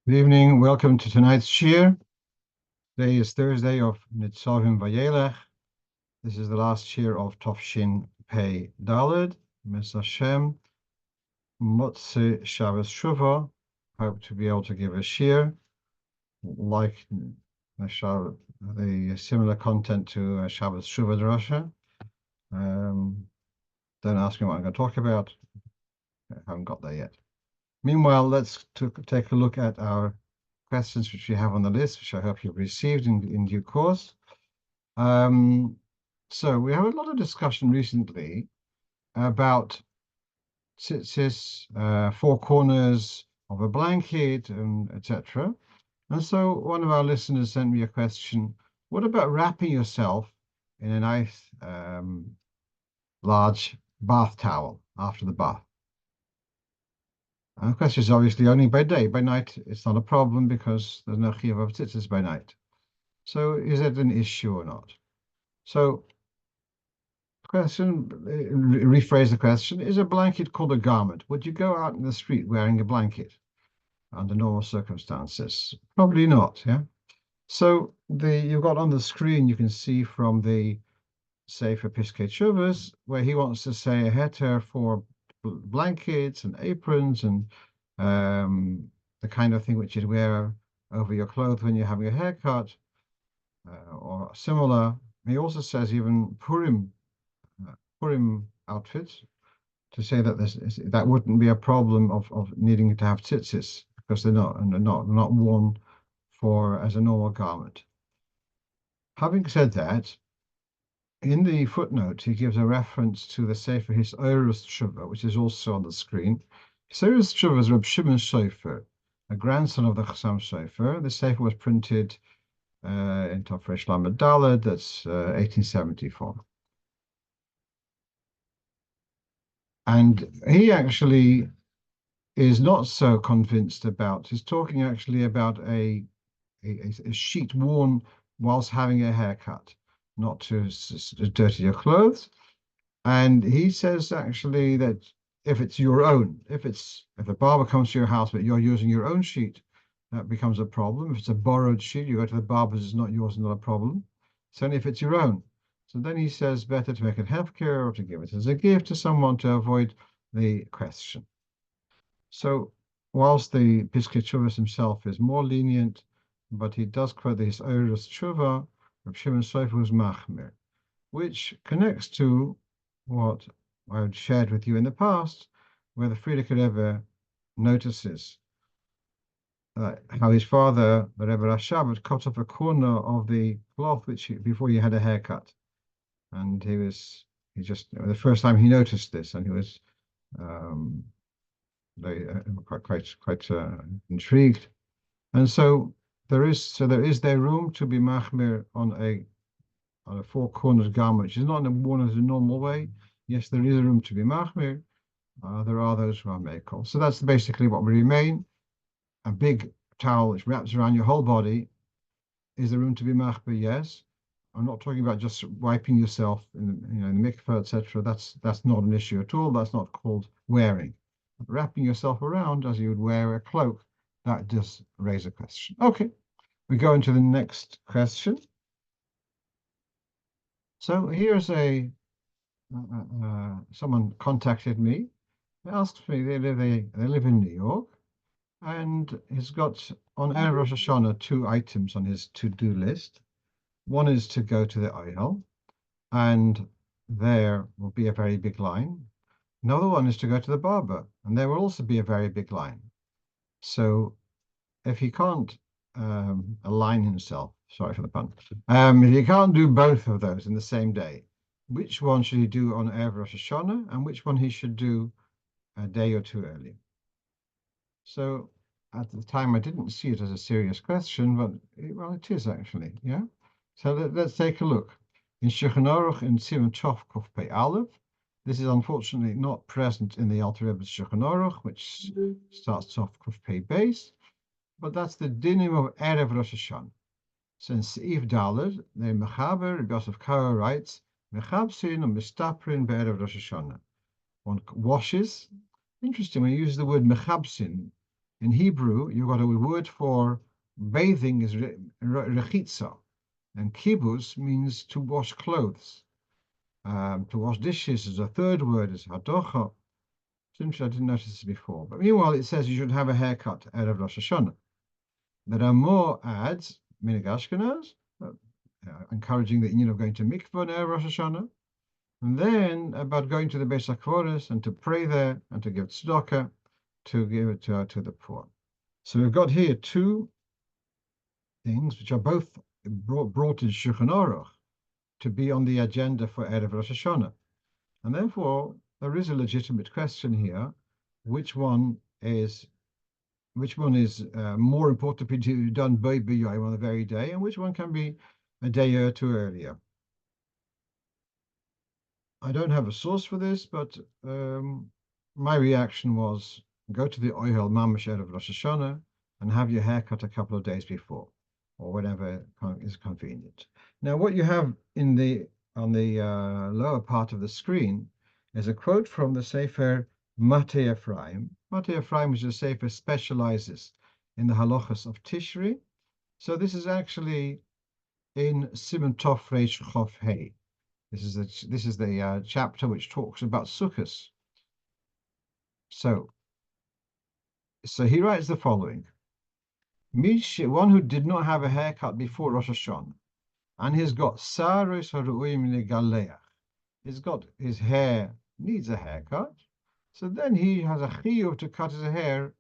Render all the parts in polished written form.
Good evening. Welcome to tonight's shiur. Today is Thursday of Nitzovim-Vayeilech. This is the last shiur of Tofshin Pei Daled. Mes Hashem, Motze Shabbos Shuvah. Hope to be able to give a shiur like the similar content to Shabbos Shuvah Drasha. Don't ask me what I'm going to talk about. I haven't got there yet. Meanwhile, let's take a look at our questions which we have on the list, which I hope you've received in due course. So we have a lot of discussion recently about tzitzis, four corners of a blanket, and etc. And so one of our listeners sent me a question: what about wrapping yourself in a nice large bath towel after the bath? And the question is obviously only by day. By night, it's not a problem because there's no shiur of tzitzis by night. So is it an issue or not? So rephrase the question, is a blanket called a garment? Would you go out in the street wearing a blanket under normal circumstances? Probably not, yeah? So you've got on the screen, you can see from the Sefer Piskei Teshuvos, where he wants to say a heter for blankets and aprons and the kind of thing which you'd wear over your clothes when you're having a haircut or similar. He also says even Purim outfits to say that that wouldn't be a problem of needing to have tzitzis because they're not worn as a normal garment. Having said that, in the footnote, he gives a reference to the Sefer Hatoras Nedorim, which is also on the screen. Hatoras Nedorim is Reb Shimon Sofer, a grandson of the Chassam Sofer. The Sefer was printed in Tofresh Lamed Daled, that's 1874. And he actually is not so convinced about, he's talking actually about a sheet worn whilst having a haircut, not to dirty your clothes. And he says actually that if it's your own, if a barber comes to your house but you're using your own sheet, that becomes a problem. If it's a borrowed sheet, you go to the barber's, it's not yours, not a problem. It's only if it's your own. So then he says better to make it hefker or to give it as a gift to someone to avoid the question. So whilst the Piskei Teshuvos himself is more lenient, but he does quote this Hatoras Nedorim, Reb Shimon Sofer was machmir, which connects to what I had shared with you in the past, where the Frierdiker Rebbe notices how his father, the Rebbe Rashab, had cut off a corner of the cloth before he had a haircut, and the first time he noticed this, and he was quite intrigued, and so there is there room to be machmir on a four-cornered garment, which is not worn as a normal way. Yes, there is a room to be machmir. There are those who are mekel. So that's basically what we remain. A big towel which wraps around your whole body. Is there room to be machmir? Yes. I'm not talking about just wiping yourself in the mikveh, etc. That's not an issue at all. That's not called wearing. Wrapping yourself around as you would wear a cloak, that does raise a question. Okay, we go into the next question. So here's someone contacted me. They asked me, they live in New York, and he's got on Erev Rosh Hashanah 2 items on his to-do list. One is to go to the Ohel, and there will be a very big line. Another one is to go to the barber, and there will also be a very big line. So if he can't align himself, sorry for the pun, if he can't do both of those in the same day, which one should he do on Erev Rosh Hashanah, and which one he should do a day or two early? So at the time, I didn't see it as a serious question, but it is actually, yeah? So let's take a look. In Shulchan Aruch in Siman Tov Kuf Pei Aleph, this is unfortunately not present in the Alter Rebbe's Shulchan Aruch, which starts off Kuf Pei Beis, but that's the dinim of Erev Rosh Hashanah. So in Seif Daled, the Mechaber, Rabbi Yosef Karo writes, Mechabsin and Mistaprin be'Erev Rosh Hashanah. One washes. Interesting, when you use the word Mechabsin, In Hebrew, you've got a word for bathing is rechitza, and kibbutz means to wash clothes. To wash dishes is a third word, is hadocha. I didn't notice this before. But meanwhile, it says you should have a haircut Erev Rosh Hashanah. There are more ads, minig Ashkenaz, encouraging the Indian of going to mikvah on Erev Rosh Hashanah, and then about going to the Beis HaKvoros and to pray there and to give tzedakah, to give it to the poor. So we've got here two things which are both brought in Shulchan Aruch to be on the agenda for Erev Rosh Hashanah. And therefore, there is a legitimate question here, which one is more important to be done by B'yayim on the very day, and which one can be a day or two earlier. I don't have a source for this, but my reaction was go to the Ohel Mamash Erev Rosh Hashanah and have your hair cut a couple of days before, or whenever is convenient. Now, what you have on the lower part of the screen is a quote from the Sefer Matei Ephraim. Matei Ephraim, which is a Sefer, specializes in the halachas of Tishri. So this is actually in Siman Tov Reish Chof Hei. This is the chapter which talks about sukkahs. So he writes the following: one who did not have a haircut before Rosh Hashanah, and he's got saros haruim legaleach, he's got his hair needs a haircut, so then he has a chiyuv to cut his hair,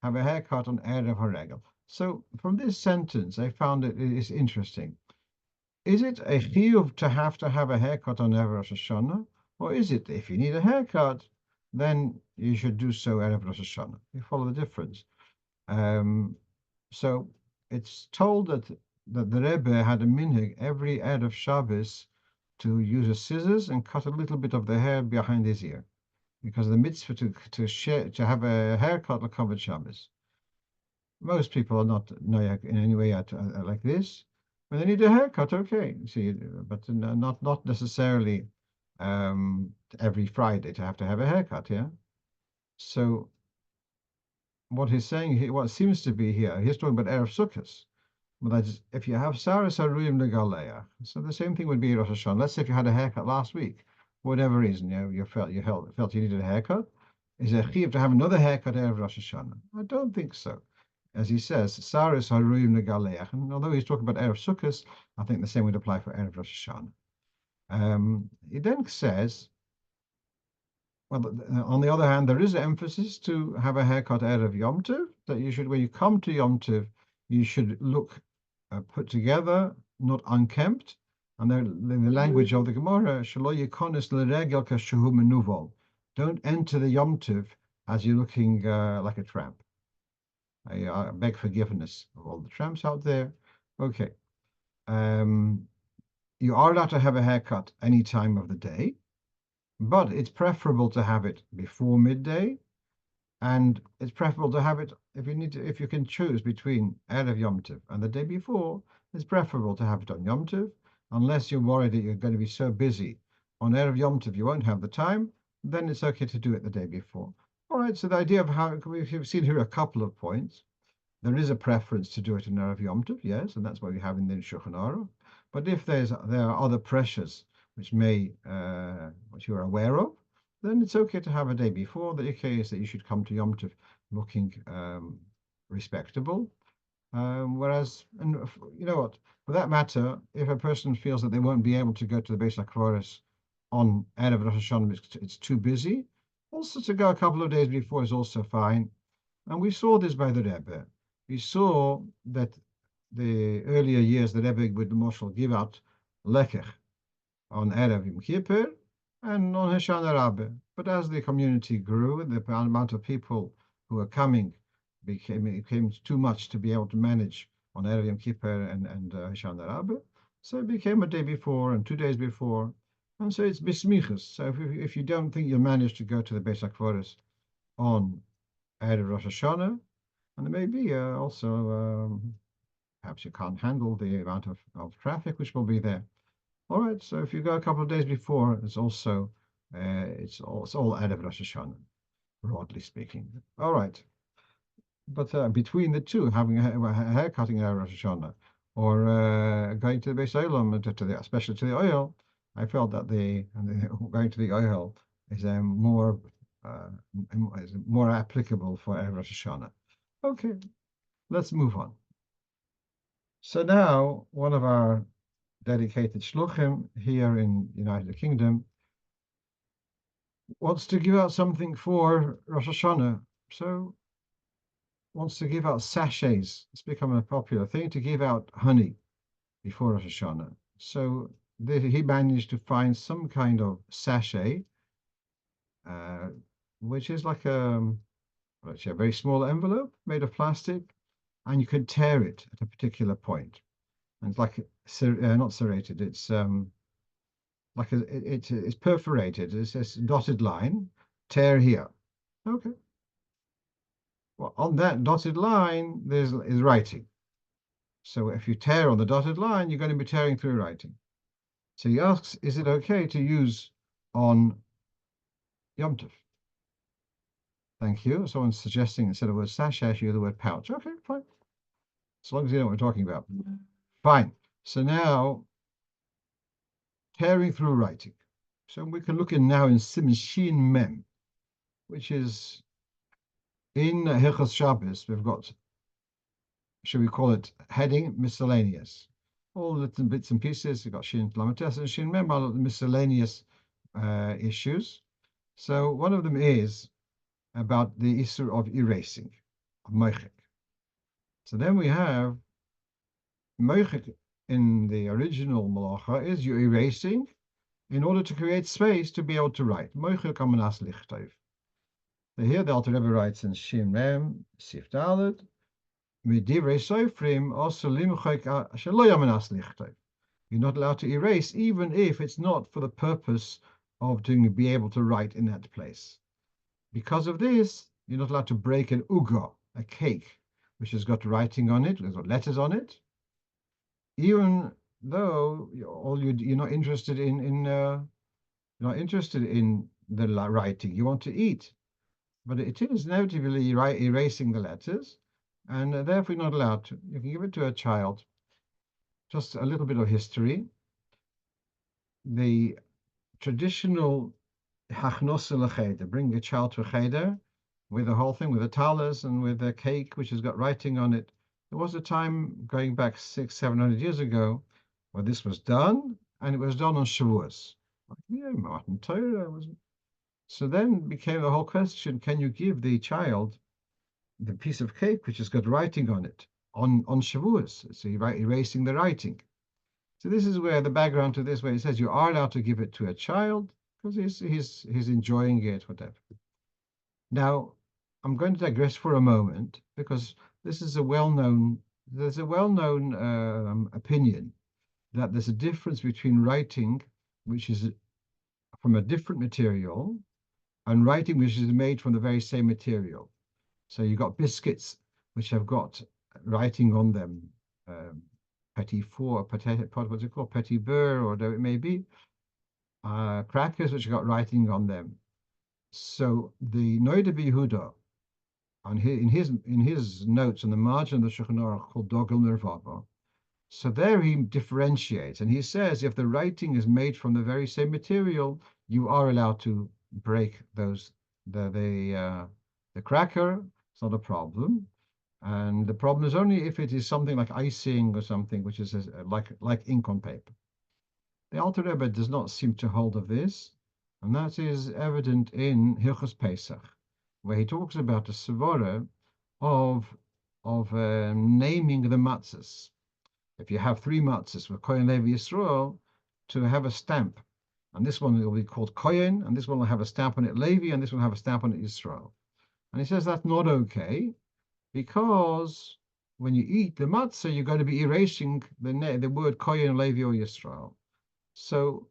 have a haircut on Erev HaRegel. So from this sentence, I found it is interesting. Is it a chiyuv to have a haircut on Erev Rosh Hashanah, or is it if you need a haircut, then you should do so Erev Rosh Hashanah? You follow the difference. So it's told that the Rebbe had a minhag every Erev Shabbos to use a scissors and cut a little bit of the hair behind his ear, because the mitzvah to have a haircut on covered Shabbos. Most people are not noyak in any way like this. When they need a haircut, okay, see, but not necessarily every Friday to have a haircut, yeah. So what he's saying here, what seems to be here, he's talking about Erev Sukkos. Well, that is, if you have Saras Haruim Legaleah, so the same thing would be Rosh Hashanah. Let's say if you had a haircut last week, for whatever reason, you felt you needed a haircut. Is it chiyuv to have another haircut Erev Rosh Hashanah? I don't think so. As he says, Saras Haruim Legaleah, and although he's talking about Erev Sukkos, I think the same would apply for Erev Rosh Hashanah. He then says, well, on the other hand, there is an emphasis to have a haircut Erev Yomtov, that you should, when you come to Yomtov, you should look put together, not unkempt. And then in the language of the Gemara, Shelo yikonis l'regel kashehu menuvol. Don't enter the Yomtov as you're looking like a tramp. I beg forgiveness of all the tramps out there. Okay. You are allowed to have a haircut any time of the day, but it's preferable to have it before midday, and it's preferable to have it if you can choose between Erev Yom Tov and the day before. It's preferable to have it on Yom Tov, unless you're worried that you're going to be so busy on Erev Yom Tov you won't have the time. Then it's okay to do it the day before. All right. So the idea of how we've seen here a couple of points. There is a preference to do it in Erev Yom Tov, yes, and that's what we have in the Shulchan Aruch. But if there are other pressures which which you're aware of, then it's okay to have a day before. The case that you should come to Yom Tov looking respectable. Whereas, and you know what, for that matter, if a person feels that they won't be able to go to the Beis HaKvoros on Erev Rosh Hashanah, it's too busy, also to go a couple of days before is also fine. And we saw this by the Rebbe. We saw that the earlier years the Rebbe would Moshel give out lekech on Erev Yom Kippur and on Hoshana Rabbah. But as the community grew, the amount of people who were coming became too much to be able to manage on Erev Yom Kippur and Hoshana Rabbah. So it became a day before and 2 days before. And so it's bismichus. So if you don't think you'll manage to go to the Beis HaKvoros on Erev Rosh Hashanah, and there may be also perhaps you can't handle the amount of traffic which will be there. All right, so if you go a couple of days before, it's all Erev Rosh Hashanah, broadly speaking. All right. But between the two, having a haircutting in Rosh Hashanah or going to the Beis Olam, especially to the oil, I felt that going to the oil is uh, is more applicable for Erev Rosh Hashanah. Okay, let's move on. So now, one of our dedicated shluchim here in the United Kingdom wants to give out something for Rosh Hashanah. So wants to give out sachets. It's become a popular thing to give out honey before Rosh Hashanah. So he managed to find some kind of sachet, uh, which is like a very small envelope made of plastic, and you can tear it at a particular point. And it's like not serrated. It's like it's perforated. It's this dotted line. Tear here. Okay. Well, on that dotted line, is writing. So if you tear on the dotted line, you're going to be tearing through writing. So he asks, is it okay to use on Yomtov? Thank you. Someone's suggesting instead of the word sachet, you use the word pouch. Okay, fine. As long as you know what we're talking about. Fine. So now, tearing through writing. So we can look in now in Siman Shin Mem, which is in Hilchos Shabbos. We've got, should we call it heading miscellaneous? All little bits and pieces. We've got Shin Lamates and Shin Mem, all the miscellaneous issues. So one of them is about the issue of erasing, of moichik. So then we have moichik in the original malacha is you're erasing in order to create space to be able to write. Moichik amanas lichtov. So here the Alter Rebbe writes in Shin Mem Sif Dalet Midivrei Sofrim also limchik shelo yamanas lichtov. You're not allowed to erase even if it's not for the purpose of be able to write in that place. Because of this, you're not allowed to break an uga, a cake, which has got writing on it, has got letters on it, even though you're not interested you're not interested in the writing. You want to eat, but it is inevitably erasing the letters, and therefore you're not allowed to. You can give it to a child. Just a little bit of history. The traditional hachnos bring a child to a cheder with the whole thing, with the talis and with a cake which has got writing on it. There was a time going back 600-700 years ago where this was done, and it was done on Shavuos. Yeah, Martin Torah was. So then became the whole question: can you give the child the piece of cake which has got writing on it on Shavuos? So you're erasing the writing. So this is where the background to this, where it says you are allowed to give it to a child because he's enjoying it, whatever. Now, I'm going to digress for a moment because this is there's a well-known opinion that there's a difference between writing, which is from a different material, and writing which is made from the very same material. So you've got biscuits which have got writing on them, petit four, what's it called, petit beurre, or whatever it may be, crackers which have got writing on them. So the Noida Yehuda, in his notes on the margin of the Shulchan Aruch called Dogel Nervava, so there he differentiates, and he says if the writing is made from the very same material, you are allowed to break the cracker. It's not a problem, and the problem is only if it is something like icing or something which is like ink on paper. The Alter Rebbe does not seem to hold of this, and that is evident in Hilchos Pesach, where he talks about the svara of naming the matzahs. If you have 3 matzahs with Kohen Levi Yisrael, to have a stamp, and this one will be called Kohen, and this one will have a stamp on it Levi, and this one will have a stamp on it Yisrael. And he says that's not okay, because when you eat the matzah, you're going to be erasing the word Kohen, Levi, or Yisrael. So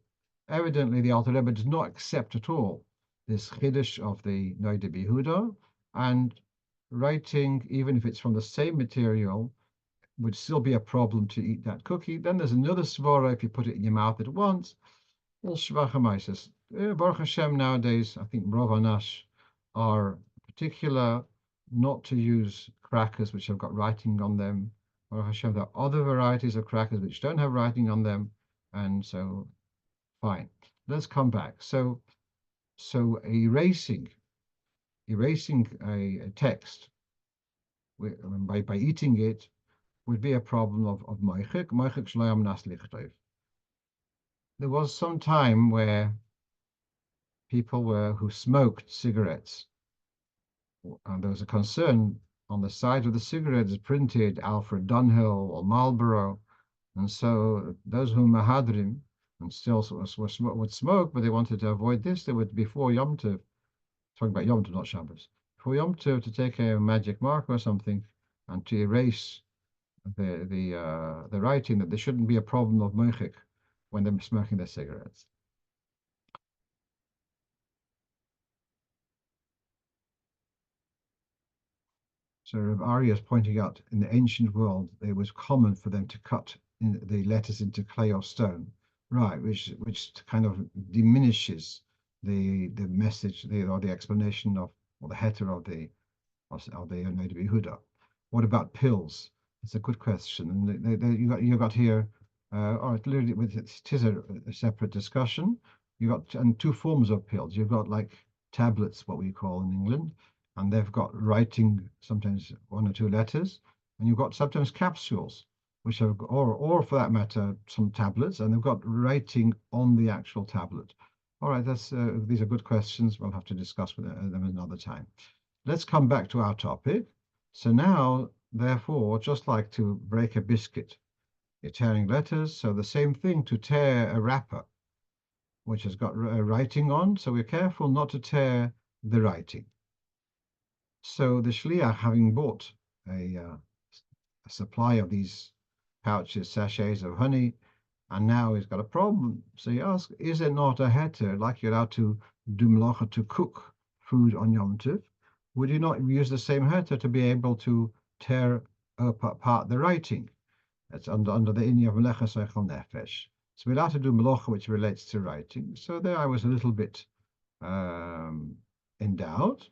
evidently the Alter Rebbe does not accept at all this chiddush of the Noida Yehuda, and writing, even if it's from the same material, would still be a problem to eat that cookie. Then there's another svara if you put it in your mouth at once. All shvachamaises. Baruch Hashem nowadays, I think Rov of Anash are particular not to use crackers which have got writing on them, or Hashem, there are other varieties of crackers which don't have writing on them, and so fine. Let's come back. So erasing a text by eating it would be a problem of moichik. Moichik shloyam nas lichtov. There was some time where people who smoked cigarettes, and there was a concern on the side of the cigarettes printed Alfred Dunhill or Marlboro, and so those who mahadrim and still would smoke, but they wanted to avoid this. They would, before Yomtov, talking about Yomtov, not Shabbos, before Yomtov, to take a magic marker or something and to erase the writing, that there shouldn't be a problem of moichik when they're smoking their cigarettes. So Rav Ari is pointing out, in the ancient world, it was common for them to cut the letters into clay or stone, right? Which kind of diminishes the message, or the explanation of, or the heter of the Yonah Yehuda. What about pills? It's a good question, and you got here. All right, literally, it is a separate discussion. You got and two forms of pills. You've got like tablets, what we call in England, and they've got writing, sometimes one or two letters, and you've got sometimes capsules, which have, or for that matter, some tablets, and they've got writing on the actual tablet. All right, these are good questions. We'll have to discuss them another time. Let's come back to our topic. So now, therefore, just like to break a biscuit, you're tearing letters, so the same thing to tear a wrapper, which has got writing on, so we're careful not to tear the writing. So the shliach, having bought a supply of these pouches, sachets of honey, and now he's got a problem. So he asks, is it not a heter, like you're allowed to do melacha, to cook food on Yom Tov? Would you not use the same heter to be able to tear apart the writing? It's under the inya of melecha seichel nefesh. So we're allowed to do melacha which relates to writing. So there I was a little bit in doubt.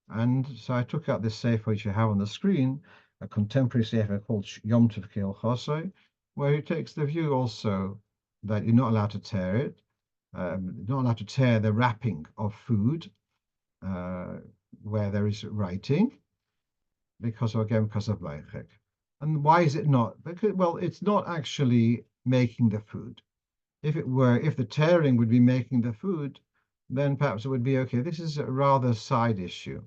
And so I took out this sefer which you have on the screen, a contemporary sefer called Yomtov Chosai, where he takes the view also that you're not allowed to tear it, you're not allowed to tear the wrapping of food where there is writing, because of Vaychek. And why is it not? Because, well, it's not actually making the food. If the tearing would be making the food, then perhaps it would be okay. This is a rather side issue.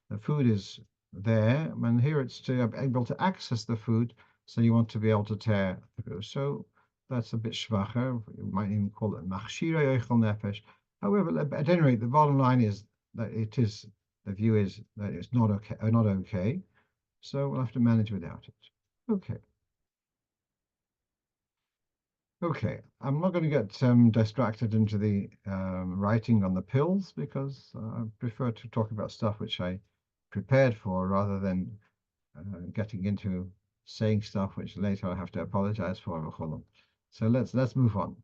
The food is there, and here it's to be able to access the food, so you want to be able to tear through. So that's a bit schwacher. You might even call it machshira yochel nefesh. However, at any rate, the bottom line is that the view is that it's not okay. So we'll have to manage without it. Okay. Okay, I'm not going to get distracted into the writing on the pills, because I prefer to talk about stuff which I prepared for, rather than getting into saying stuff which later I have to apologize for. So let's move on.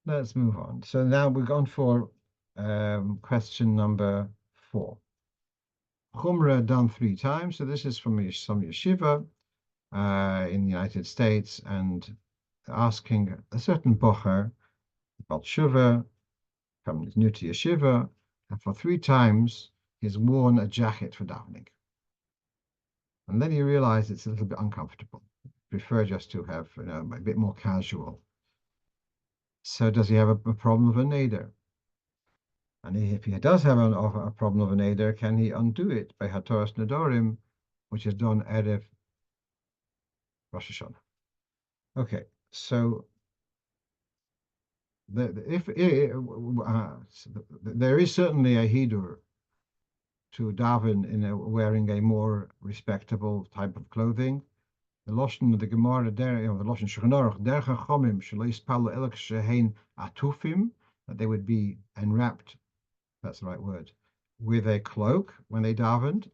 Let's move on. So now we're going for question number 4. Chumra done 3 times. So this is from some yeshiva in the United States, and asking a certain bocher about shuva, comes new to yeshiva, and for 3 times he's worn a jacket for davening. And then you realize it's a little bit uncomfortable. Prefer just to have a bit more casual. So does he have a problem of a neder? And if he does have a problem of a neder, can he undo it by Hatoras Nedorim, which is done Erev Rosh Hashanah? Okay, so there is certainly a hidur to daven in wearing a more respectable type of clothing. The Lashon of the Gemara, the Lashon Shulchan Aruch, derech hachomim shelo yispalu elok shehein atufim, that they would be enwrapped, that's the right word, with a cloak when they davened.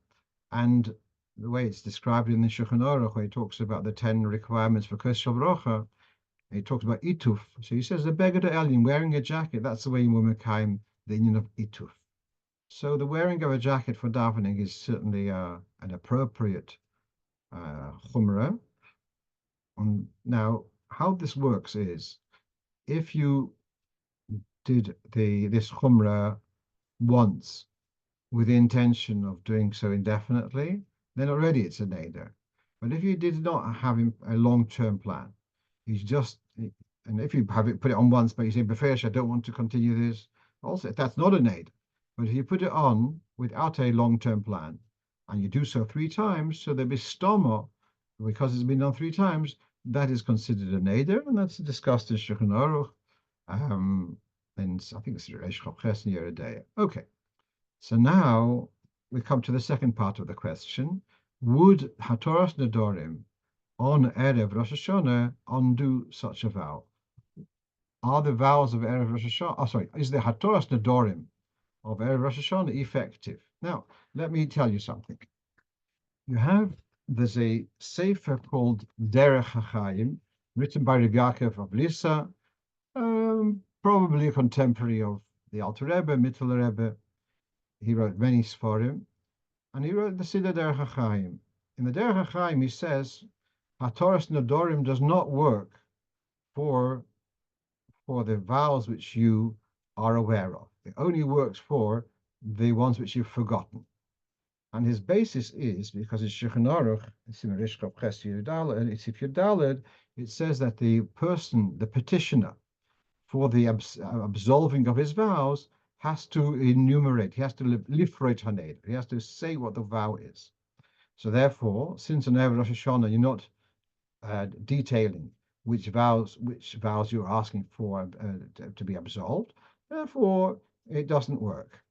And the way it's described in the Shulchan Aruch, where he talks about the 10 requirements for Kosher Bracha, he talks about ituf. So he says the beged elyon, wearing a jacket, that's the way you will mekayim the union of ituf. So the wearing of a jacket for davening is certainly an appropriate chumra. Now, how this works is if you did this chumra once with the intention of doing so indefinitely, then already it's a neder. But if you did not have a long-term plan, you just, and if you have it put it on once, but you say, Befesh, I don't want to continue this, also that's not a neder. But if you put it on without a long-term plan, and you do so 3 times, so there be stoma, because it's been done 3 times, that is considered a neder, and that's discussed in Shulchan Aruch, and I think it's Erev Rosh a day. Okay. So now we come to the second part of the question. Would Hatoras Nedorim on Erev Rosh Hashanah undo such a vow? Are the vows of Erev Rosh Hashanah, is the Hatoras Nedorim of Erev Rosh Hashanah effective? Now, let me tell you something. There's a sefer called Derech HaChaim, written by Rav Yaakov of Lissa, probably a contemporary of the Alter Rebbe, Mittler Rebbe. He wrote many Sforim, and he wrote the Siddur Derech HaChaim. In the Derech HaChaim, he says, Hatoras Nedorim does not work for the vows which you are aware of. It only works for the ones which you've forgotten. And his basis is because in Shulchan Aruch, it's in Rishkov Ches Yudalad, it's if Yudalad, it says that the person, the petitioner, for the absolving of his vows, has to enumerate, he has to lifrate haned, he has to say what the vow is. So therefore, since on Erev Rosh Hashanah, you're not detailing which vows you're asking for to be absolved, therefore it doesn't work.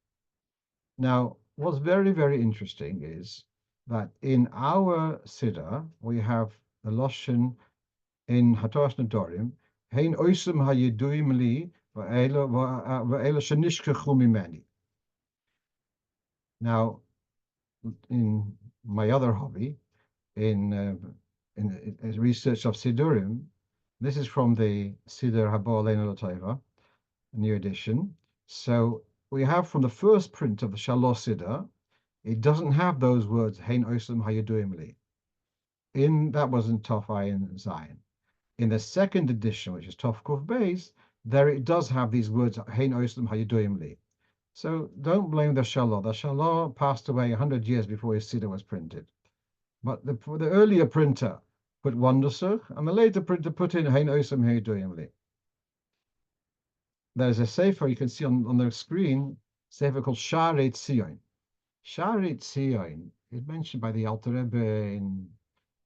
Now, what's very, very interesting is that in our Siddur, we have the Loshen in Hatoras Nedorim, Hein oisem hayeduim li v'ela shenishkechu mimeni. Now, in my other hobby, in research of Siddurim, this is from the Siddur Habo Aleinu L'Tova, a new edition. So we have from the first print of the Shalosh Siddur, it doesn't have those words, Hein oisem hayeduim li. That was in Tov Ayin Zayin. In the second edition, which is Tov Kuf Beis, there it does have these words, Hein oisem hayeduim li. So don't blame the Shalosh. The Shalosh passed away 100 years before his Siddur was printed. But the earlier printer put Wondersuch, and the later printer put in Hein oisem hayeduim li. There's a sefer you can see on the screen, sefer called Sharei Tzion. Sharei Tzion is mentioned by the Alter Rebbe in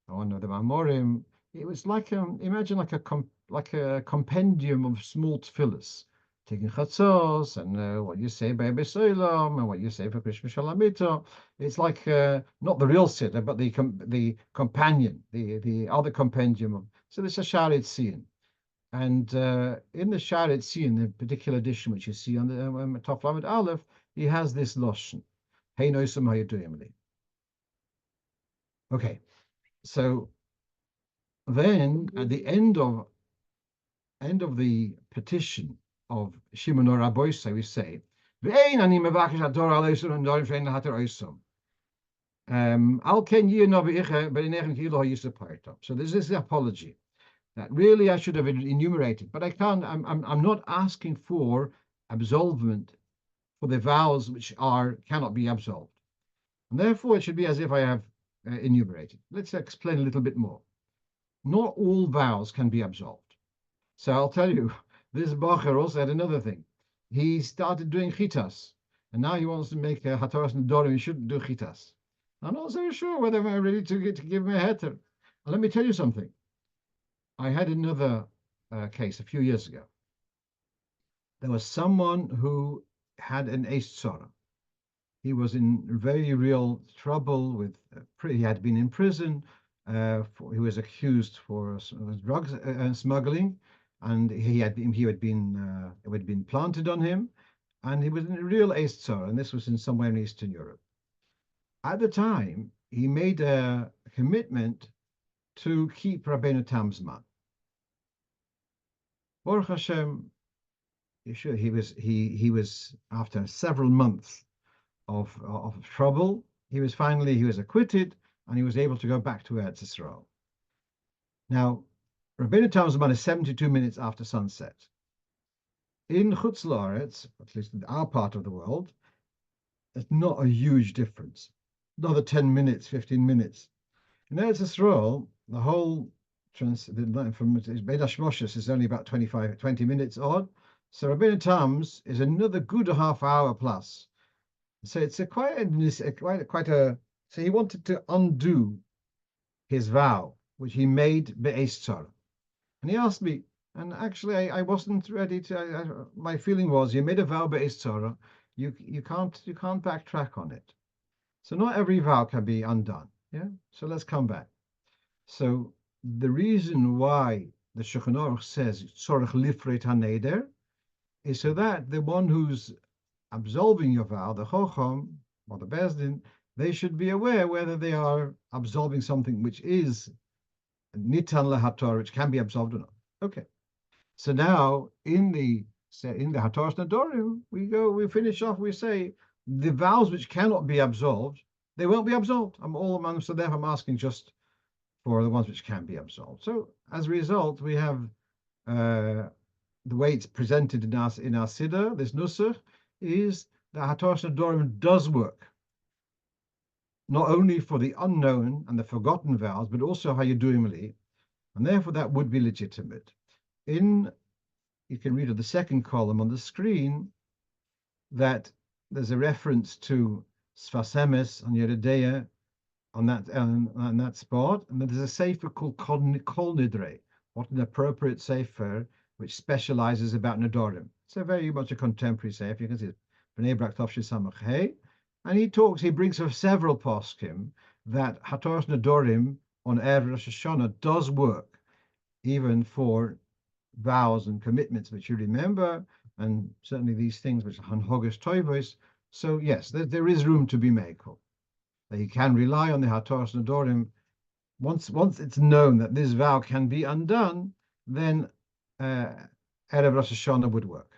one of the Mamorim. It was like imagine like a compendium of small tefillas, taking chatzos and what you say by Besolam and what you say for Krishma Shalamito. It's like not the real siddur, but the companion, the other compendium. So this is Sharei Tzion, and in the Sharei Tzion, the particular edition which you see on the Tov Lamed Aleph, he has this loshen, Hein oisem hayeduim li. Okay, so then at the end of the petition of Shimon or Rabboisa, we say, "Ve'ein ani mevakesh haTorah halachic and Nedorim she'ein lahater oisam. Al ken yino v'iche b'nechem kilo haYisrael." So this is the apology that really I should have enumerated, but I can't. I'm not asking for absolvement for the vows which cannot be absolved, and therefore it should be as if I have enumerated. Let's explain a little bit more. Not all vows can be absolved. So I'll tell you, this Bacher also had another thing. He started doing chitas, and now he wants to make a Hatoras Nedorim. He shouldn't do chitas. I'm not so sure whether I'm ready to give him a heter. Let me tell you something. I had another case a few years ago. There was someone who had an Eitzora. He was in very real trouble with. He had been in prison. He was accused for drugs smuggling, and it had been planted on him, and he was in a real Eitzor, and this was in somewhere in Eastern Europe. At the time, he made a commitment to keep Rabbeinu Tam's man. Baruch Hashem, he was after several months of trouble. He was acquitted, and he was able to go back to Eretz Yisrael. Now, Rabbeinu Tam Zman is 72 minutes after sunset. In Chutz La'aretz, at least in our part of the world, it's not a huge difference. Another 10 minutes, 15 minutes. In Eretz Yisrael, the whole from Bein Hashmoshes is only about 20 minutes odd. So Rabbeinu Tam's is another good half hour plus. So it's quite a. So he wanted to undo his vow, which he made be'ez Torah. And he asked me, and actually I wasn't ready to. My feeling was, you made a vow be'ez Torah, you can't backtrack on it. So not every vow can be undone. Yeah. So let's come back. So the reason why the Shulchan Aruch says tzorich lifreit haneder is so that the one who's absolving your vow, the Chocham or the Bezdin, they should be aware whether they are absolving something which is nitan lehator, which can be absolved or not. Okay. So now in the Hatoras Nedorim, we finish off, we say the vows which cannot be absolved, they won't be absolved. So therefore I'm asking just for the ones which can be absolved. So as a result, we have the way it's presented in our Siddur, this Nusach, is that Hatoras Nedorim does work, not only for the unknown and the forgotten vows, but also hayuduimli, and therefore that would be legitimate. You can read at the second column on the screen that there's a reference to Sfas Emes on Yeridea on that spot, and there's a sefer called Kol Nidre, what an appropriate sefer which specializes about Nedorim. It's a very much a contemporary sefer. You can see it, Bnei Brak Tavshin Samach Hey, and he brings up several poskim that Hatoras Nedorim on Erev Rosh Hashanah does work, even for vows and commitments which you remember, and certainly these things which are Hanhogas Toivos. So yes, there is room to be made. That you can rely on the Hatoras Nedorim. Once it's known that this vow can be undone, then Erev Rosh Hashanah would work.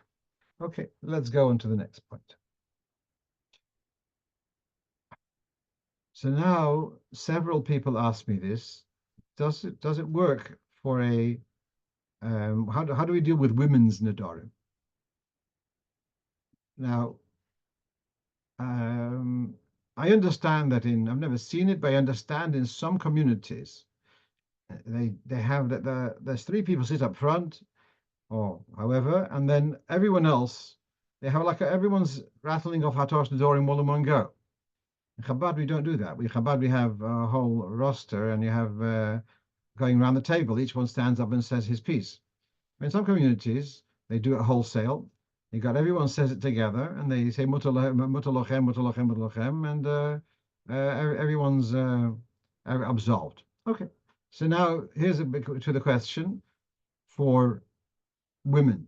Okay, let's go on to the next point. So now several people ask me this: does it work for a how do we deal with women's Nedorim? Now, I understand that I've never seen it, but I understand in some communities they have that there's three people sit up front, or however, and then everyone else, they have everyone's rattling off Hatoras Nedorim all in one go. In Chabad we don't do that. In Chabad we have a whole roster, and you have going around the table. Each one stands up and says his piece. In some communities they do it wholesale. You got everyone says it together, and they say mutar lochem, mutar lochem, mutar lochem, and everyone's absolved. Okay. So now here's to the question for women: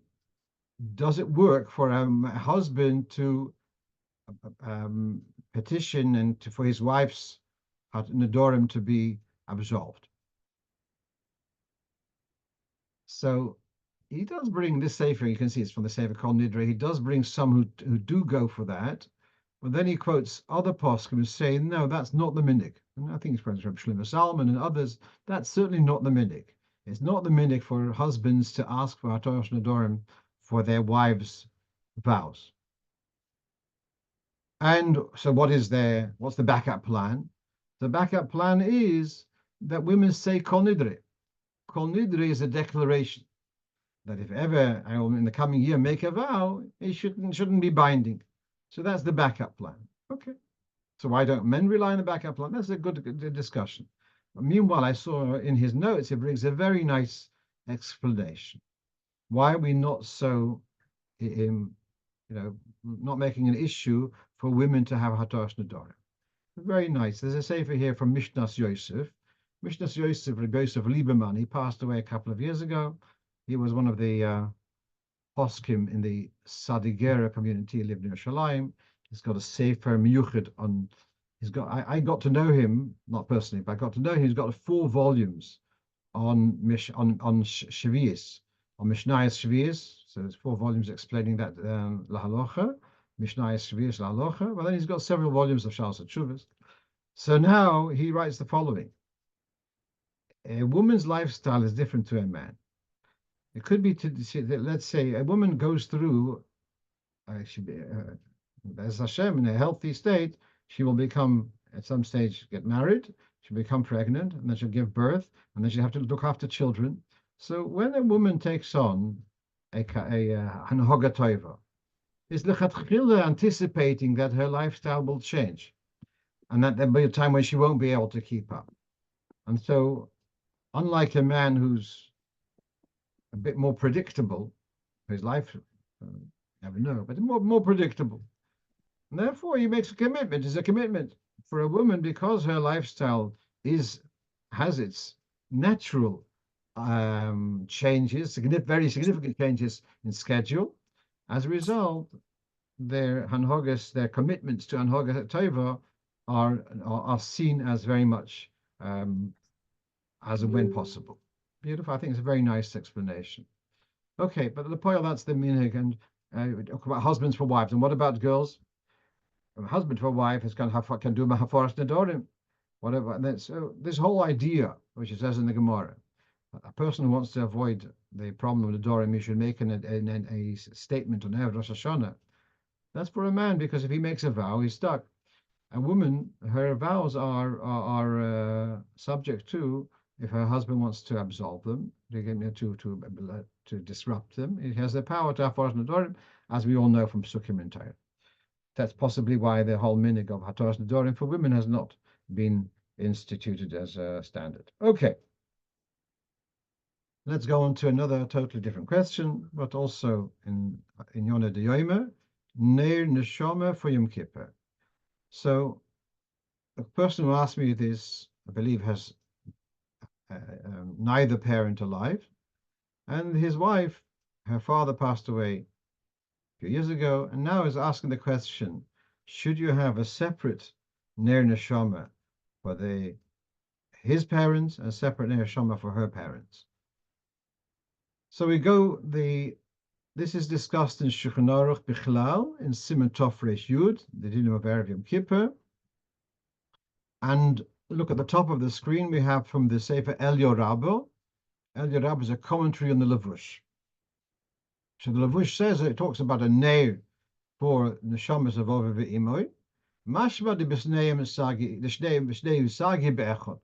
does it work for a husband to petition and for his wife's Nedorim to be absolved? So he does bring this sefer. You can see it's from the sefer Kol Nidre. He does bring some who do go for that, but then he quotes other poskim who say no, that's not the minhag. And I think it's from Shlomo Salman and others. That's certainly not the minhag. It's not the minhag for husbands to ask for Hatoras Nedorim for their wives' vows. And so what's the backup plan? The backup plan is that women say Kol Nidre. Kol Nidre is a declaration that if ever I will in the coming year make a vow, it shouldn't be binding. So that's the backup plan. Okay. So why don't men rely on the backup plan? That's a good discussion. But meanwhile, I saw in his notes, he brings a very nice explanation. Why are we not so, not making an issue for women to have Hatoras Nedorim? Very nice. There's a sefer here from Mishnas Yosef. Mishnas Yosef, Rabbi Yosef Lieberman, he passed away a couple of years ago. He was one of the poskim in the Sadigera community. He lived in Yerushalayim. He's got a sefer miyuchid on. I got to know him, not personally, but I got to know him. He's got 4 volumes on Shavias, on Mishnayos Shavias. So there's 4 volumes explaining that la halacha. Mishnayos Shvius Halocho. Well, then he's got several volumes of Shas Tshuvas. So now he writes the following: a woman's lifestyle is different to a man. It could be let's say a woman goes through, should be, as Hashem, in a healthy state, she will become, at some stage, get married, she'll become pregnant, and then she'll give birth, and then she'll have to look after children. So when a woman takes on a Hanoga Toiva, is lechatchila anticipating that her lifestyle will change, and that there'll be a time when she won't be able to keep up. And so, unlike a man who's a bit more predictable, his life, never know, but more predictable. And therefore, he makes a commitment. It's a commitment for a woman because her lifestyle has its natural changes, very significant changes in schedule. As a result, their hanhogas, their commitments to hanhogas tova are seen as very much as and when possible. Beautiful. I think it's a very nice explanation. Okay, but the point that's the minhag, and we talk about husbands for wives. And what about girls? A husband for a wife can do Hatoras Nedorim, whatever. And then, so this whole idea, which it says in the Gemara, a person who wants to avoid the problem of Nedorim, he should make a statement on Erev Rosh Hashanah. That's for a man, because if he makes a vow, he's stuck. A woman, her vows are subject to, if her husband wants to absolve them, to disrupt them, he has the power to Hatoras Nedorim, as we all know from Psukim and Torah. That's possibly why the whole minhag of Hatoras Nedorim for women has not been instituted as a standard. Okay. Let's go on to another totally different question, but also in Yonah de Yomer, Neir Neshama for Yom Kippur. So the person who asked me this, I believe, has neither parent alive, and his wife, her father passed away a few years ago, and now is asking the question: should you have a separate Ner Neshama for his parents and a separate Ner Neshama for her parents? So this is discussed in Shulchan Aruch Bichlal in Siman Tov Reish Yud, the din of Erev Yom Kippur. And look at the top of the screen, we have from the Sefer Elio Rabbo. Elio Rabbo is a commentary on the Levush. So the Levush says, it talks about a Neir for Neshamas of Ov Imoy. Mashma de B'sneim Sagi Be'echot.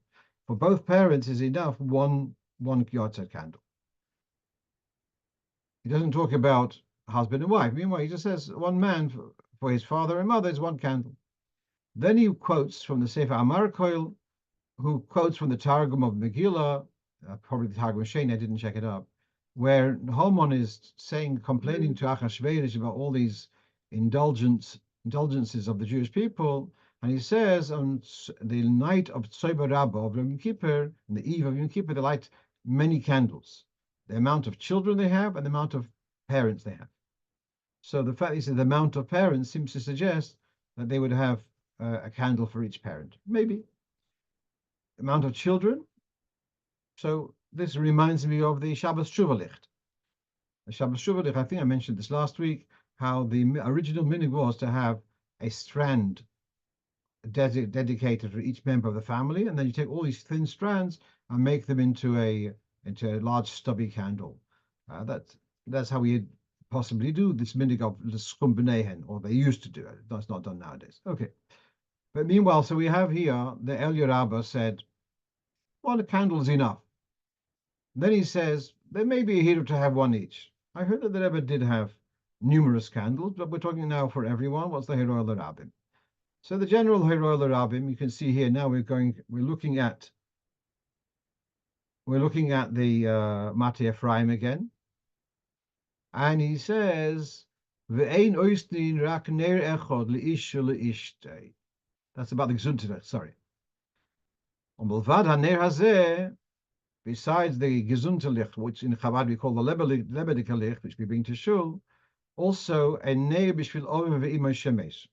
For both parents is enough one Yotzet candle. He doesn't talk about husband and wife. Meanwhile, he just says one man for his father and mother is one candle. Then he quotes from the Sefer Amar Koil, who quotes from the Targum of Megillah, probably the Targum Shein, I didn't check it up, where Haman is complaining to Achashverosh about all these indulgences of the Jewish people, and he says on the night of Tzoba Rabbah of Yom Kippur, on the eve of Yom Kippur, they light many candles. The amount of children they have and the amount of parents they have. So the fact he said the amount of parents seems to suggest that they would have a candle for each parent. Maybe. Amount of children. So this reminds me of the Shabbos Shuvah Licht. The Shabbos Shuvah Licht, I think I mentioned this last week, how the original minhag was to have a strand dedicated for each member of the family, and then you take all these thin strands and make them into a large stubby candle. That's how we possibly do this minhag of the Skum B'neihen, or they used to do it. That's not done nowadays. Okay. But meanwhile, so we have here, the Elio Rabba said, well, a candle is enough. Then he says, there may be a hero to have one each. I heard that the Rebbe did have numerous candles, but we're talking now for everyone. What's the Hero Rabbim? So the general Hero Rabbim, you can see here now we're looking at the Mati Ephraim again. And he says, Ve'ein oisnin rak ner echod le'ish le'ishtei. That's about the Gesundheit, sorry. Besides the Gesundheit, which in Chabad we call the Lebedik Licht, which we bring to Shul, also a Neir Bishvil Ovim Ve'imay Shemesh,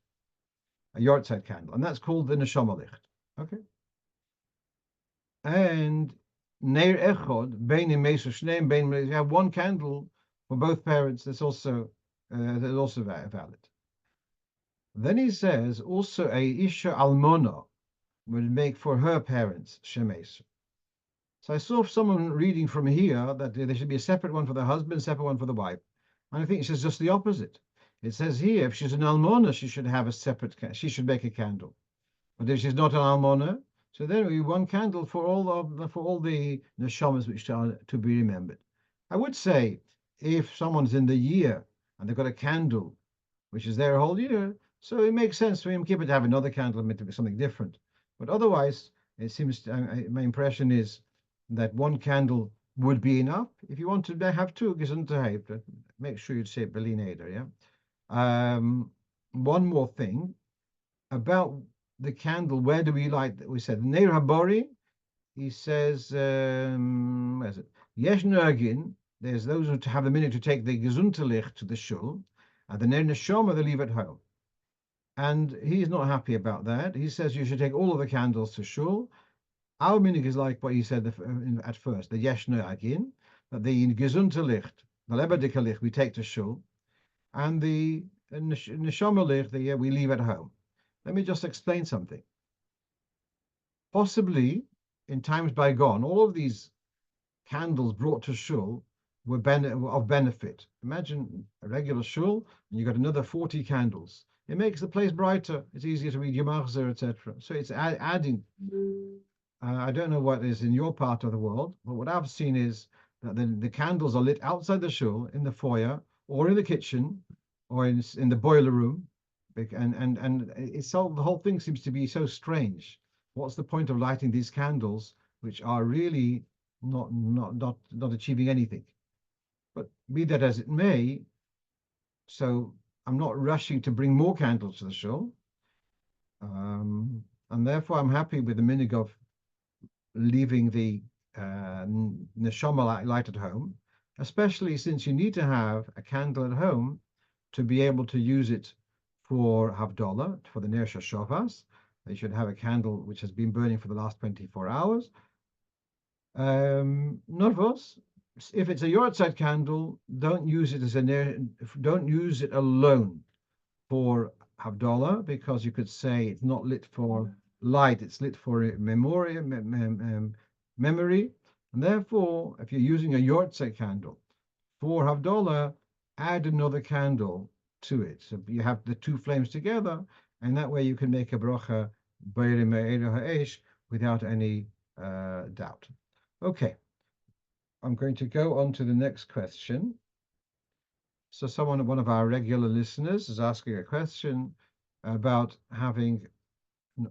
a Yortzeit candle, and that's called the Neshama Licht. Okay? And Neir Echod, Bein Imesu Shneim, Bein, you have one candle for both parents, that's also valid. Then he says also a isha almona would make for her parents shemes. So I saw someone reading from here that there should be a separate one for the husband, separate one for the wife. And I think it says just the opposite. It says here, if she's an almona, she should have a separate, she should make a candle. But if she's not an almona, so then we one candle for all the neshamas which are to be remembered. I would say if someone's in the year and they've got a candle which is there a whole year, so it makes sense for him keep it to have another candle and to be something different. But otherwise, it seems my impression is that one candle would be enough. If you want to have two, gesundheit, make sure you say Berliner, yeah. One more thing about the candle. Where do we light? We said Neir Habori. He says, where is it? Yesh Nurgin. There's those who have the minute to take the Gesundlich to the shul, and the Ner Neshama they leave at home. And he's not happy about that. He says you should take all of the candles to shul. Our minig is like what he said at first, the Yesh Nurgin, that the Gesundlich, the Lebedike Licht, we take to shul, and the Neshama Licht, we leave at home. Let me just explain something. Possibly, in times bygone, all of these candles brought to shul were of benefit. Imagine a regular shul, and you got another 40 candles. It makes the place brighter. It's easier to read Yomachzer, etc. So it's adding. I don't know what is in your part of the world, but what I've seen is that the candles are lit outside the shul, in the foyer, or in the kitchen, or in the boiler room. And it's so the whole thing seems to be so strange. What's the point of lighting these candles, which are really not achieving anything? But be that as it may, so I'm not rushing to bring more candles to the shul, and therefore I'm happy with the minig of leaving the neshama light at home, especially since you need to have a candle at home to be able to use it for Havdalah, for the Ner Shavas. They should have a candle which has been burning for the last 24 hours. Novos, if it's a yortzeit candle, don't use it as don't use it alone for Havdalah, because you could say it's not lit for light, it's lit for memory, and therefore, if you're using a yortzeit candle for Havdalah, add another candle to it. So you have the two flames together, and that way you can make a bracha without any doubt. Okay, I'm going to go on to the next question. So one of our regular listeners is asking a question about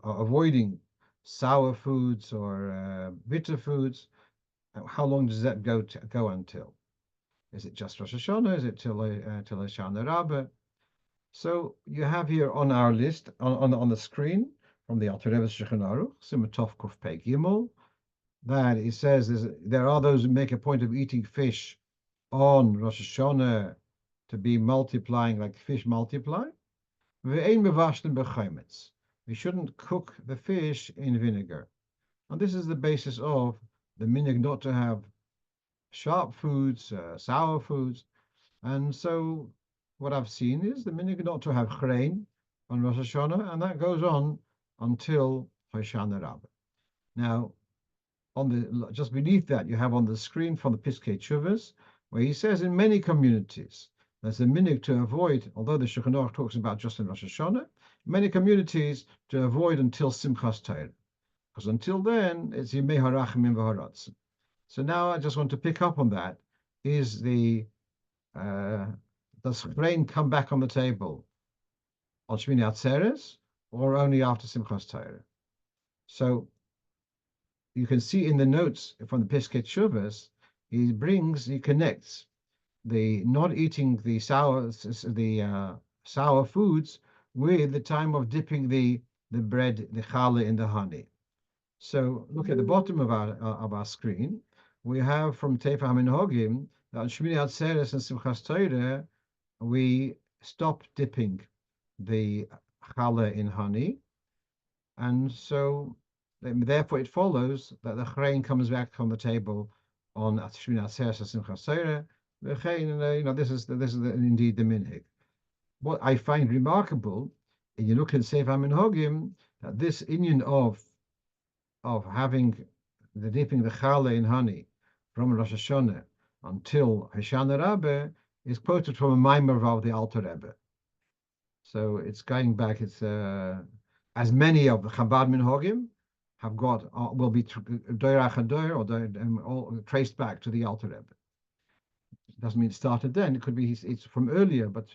avoiding sour foods or bitter foods. How long does that go until? Is it just Rosh Hashanah? Is it till Hoshana Rabbah? So you have here on our list on the screen from the Alter Rebbe's Shulchan Aruch, Simatov Kuf Pei Gimel, that it says there are those who make a point of eating fish on Rosh Hashanah to be multiplying like fish multiply. We shouldn't cook the fish in vinegar. And this is the basis of the minhag not to have sharp foods, sour foods. And so what I've seen is the minhag not to have chrein on Rosh Hashanah, and that goes on until Hoshana Rabbah. Now, just beneath that, you have on the screen from the Piskei Teshuvos, where he says in many communities there's a minhag to avoid, although the Shulchan Aruch talks about just in Rosh Hashanah, many communities to avoid until Simchas Torah, because until then it's Yimei Harachimim v'Haratzim. So now I just want to pick up on that. Is does grain come back on the table on Shmini Atzeres or only after Simchas Torah? So you can see in the notes from the Piskei Teshuvos, he connects the not eating the sour foods with the time of dipping the bread, the challah, in the honey. So look at the bottom of our screen. We have from Tefer HaMinhagim that on Shmini Atzeres and Simchas Torah we stop dipping the challah in honey, and so therefore it follows that the chrein comes back on the table on Shmini Atzeres and Simchas Torah. This is indeed the minhag. What I find remarkable and you look in Sefer HaMinhagim, that this inyan of having the dipping the challah in honey from Rosh Hashanah until Hoshana Rabbah is quoted from a Maimer of the Alter Rebbe. So it's going back. It's as many of the Chabad Minhagim have got will be Doirach and Doir or all traced back to the Alter Rebbe. It doesn't mean it started then. It could be it's from earlier, but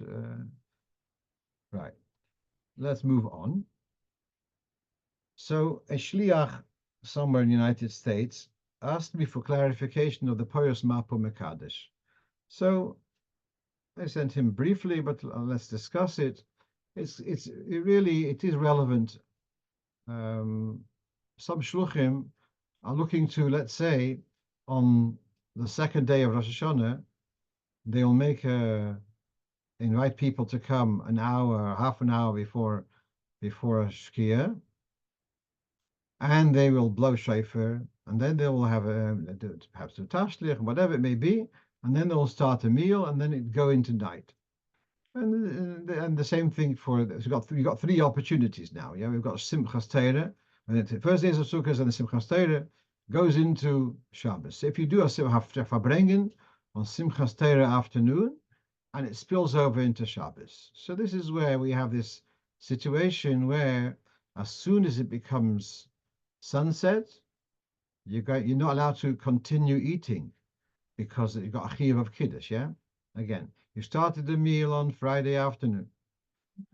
right. Let's move on. So a shliach somewhere in the United States asked me for clarification of the Poyos Mapo Mekadesh. So I sent him briefly, but let's discuss it. It is relevant. Some shluchim are looking to, let's say, on the second day of Rosh Hashanah, they'll invite people to come an hour, half an hour before a shkia, and they will blow shofar, and then they will have perhaps a tashlich, whatever it may be, and then they'll start a meal, and then it go into night. And the same thing for we've got three opportunities now. Yeah, we've got Simchas Torah, and the first days of Sukkot, and the Simchas Torah goes into Shabbos. So if you do a Verbringen on Simchas Torah afternoon, and it spills over into Shabbos. So this is where we have this situation where, as soon as it becomes sunset, you're not allowed to continue eating because you've got a chiyuv of kiddush. Yeah, again, you started the meal on Friday afternoon,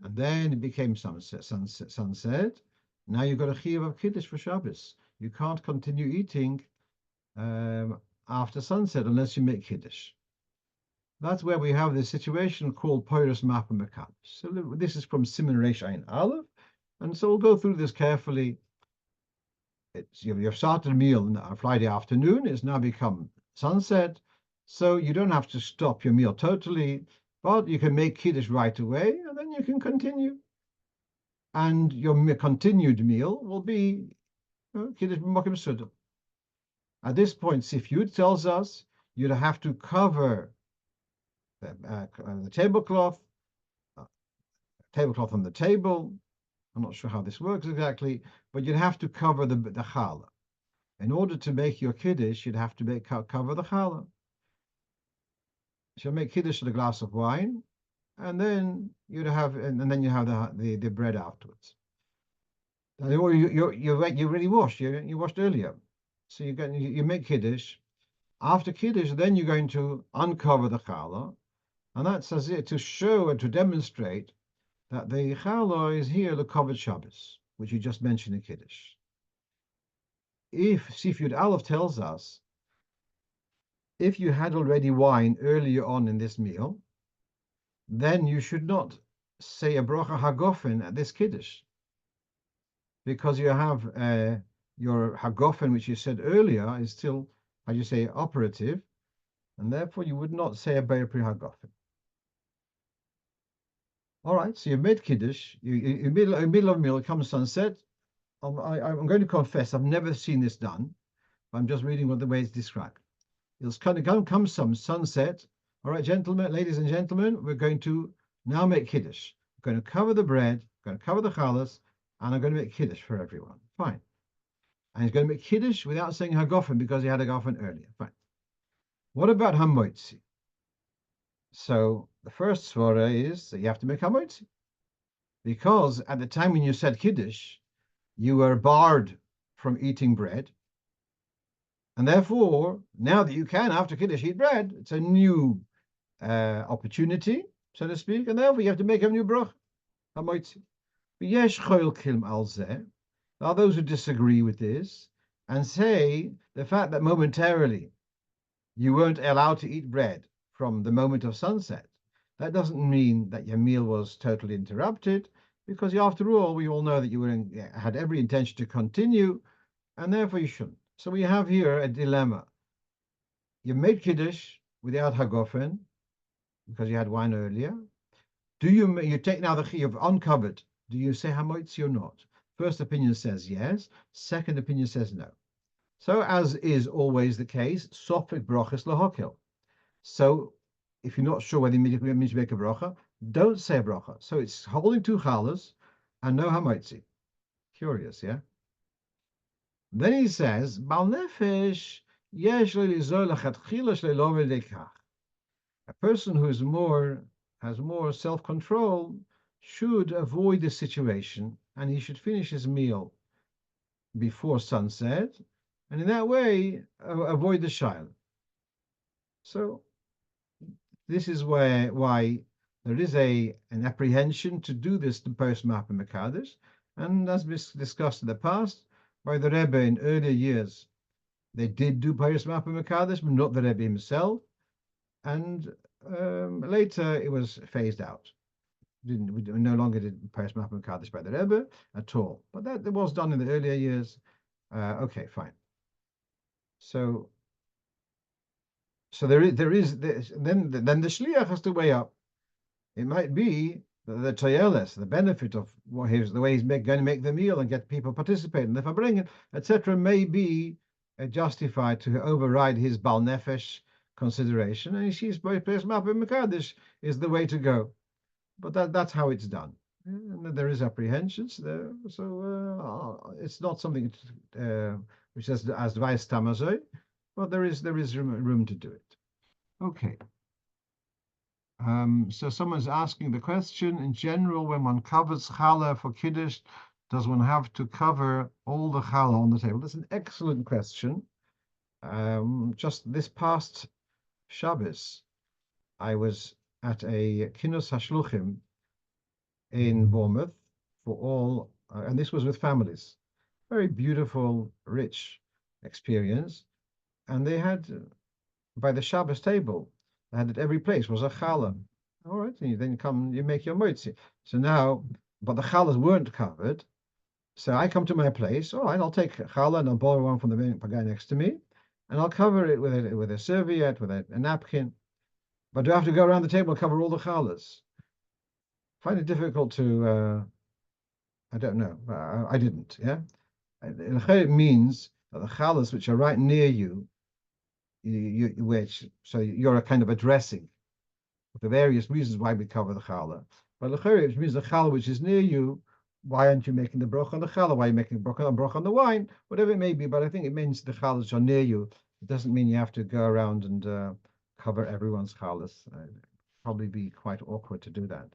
and then it became sunset. Now you've got a chiyuv of kiddush for Shabbos. You can't continue eating after sunset unless you make kiddush. That's where we have this situation called Poyros Mapa Mekadesh. So this is from Siman Reish Ayin Aleph, and so we'll go through this carefully. You've started a meal on Friday afternoon. It's now become sunset, so you don't have to stop your meal totally, but you can make kiddush right away, and then you can continue. And your continued meal will be kiddush b'makom suda. At this point, Sif Yud tells us you'd have to cover the tablecloth on the table. I'm not sure how this works exactly, but you'd have to cover the challah. In order to make your kiddush, you'd have to cover the challah. So you make kiddush with a glass of wine, and then you have the bread afterwards. And you already washed. You washed earlier, so you make kiddush. After kiddush, then you're going to uncover the challah. And that's as it to show and to demonstrate that the challah is here the covered Shabbos, which you just mentioned in Kiddush. If Sif Yud Aleph tells us, if you had already wine earlier on in this meal, then you should not say a bracha hagofen at this Kiddush, because you have your hagofen, which you said earlier, is still, how do you say, operative, and therefore you would not say a beir pri hagofen. All right, so you've made kiddush. In middle of a meal, it comes sunset. I'm going to confess, I've never seen this done. I'm just reading what the way it's described. It's kind of come some sunset. All right, gentlemen, ladies and gentlemen, we're going to now make kiddush. We're going to cover the bread, going to cover the challahs, and I'm going to make kiddush for everyone. Fine. And he's going to make kiddush without saying hagofen because he had a hagofen earlier. Fine. What about hamoitzi? So the first svara is that you have to make hamoitzi, because at the time when you said kiddush, you were barred from eating bread, and therefore now that you can after kiddush eat bread, it's a new opportunity, so to speak, and therefore you have to make a new brach hamoitzi. Yesh choilkim al zeh. There are those who disagree with this and say the fact that momentarily you weren't allowed to eat bread from the moment of sunset, that doesn't mean that your meal was totally interrupted, because after all, we all know that you had every intention to continue, and therefore you shouldn't. So we have here a dilemma. You made kiddush without hagofen because you had wine earlier. Do you take now you've uncovered? Do you say hamoitzi or not? First opinion says yes. Second opinion says no. So as is always the case, sofek brachas lahokel. So if you're not sure whether you mean to make a bracha, don't say a bracha. So it's holding two challahs, and no hamotzi. Curious, yeah? Then he says, Bal nefesh yesh lelizor lechatchila shlelo v'dekach. A person who has more self-control should avoid this situation, and he should finish his meal before sunset, and in that way avoid the shiur. So this is why there is an apprehension to do this post Mapa Mekadesh, and as we discussed in the past, by the Rebbe in earlier years, they did do post Mapa Mekadesh, but not the Rebbe himself, and later it was phased out. We no longer did post Mapa Mekadesh by the Rebbe at all, but that was done in the earlier years. Okay, fine. So there is this, then the shliach has to weigh up. It might be the toyeles, the benefit of the way he's going to make the meal and get people participating, the farbrengen, etc., may be justified to override his bal nefesh consideration, and he sees Beis Mapim Mekadesh is the way to go. But that's how it's done. And there is apprehensions there, so it's not something which is as advice tamazoi, but there is room to do it. Okay. So someone's asking the question, in general, when one covers challah for Kiddush, does one have to cover all the challah on the table? That's an excellent question. Just this past Shabbos, I was at a kinus hashluchim in Bournemouth for all, and this was with families. Very beautiful, rich experience. And they had, by the Shabbos table, they had at every place was a challah. All right, and you make your motzi. So now, but the challahs weren't covered. So I come to my place. All right, I'll take challah and I'll borrow one from the guy next to me, and I'll cover it with a serviette, with a napkin. But do I have to go around the table and cover all the challahs? Find it difficult to. I don't know. I didn't. Yeah, it means that the challahs which are right near you, so you're a kind of addressing the various reasons why we cover the challah. But which means the challah which is near you, why aren't you making the broch on the challah? Why are you making the broch on the wine? Whatever it may be, but I think it means the challahs are near you. It doesn't mean you have to go around and cover everyone's challahs. Probably be quite awkward to do that.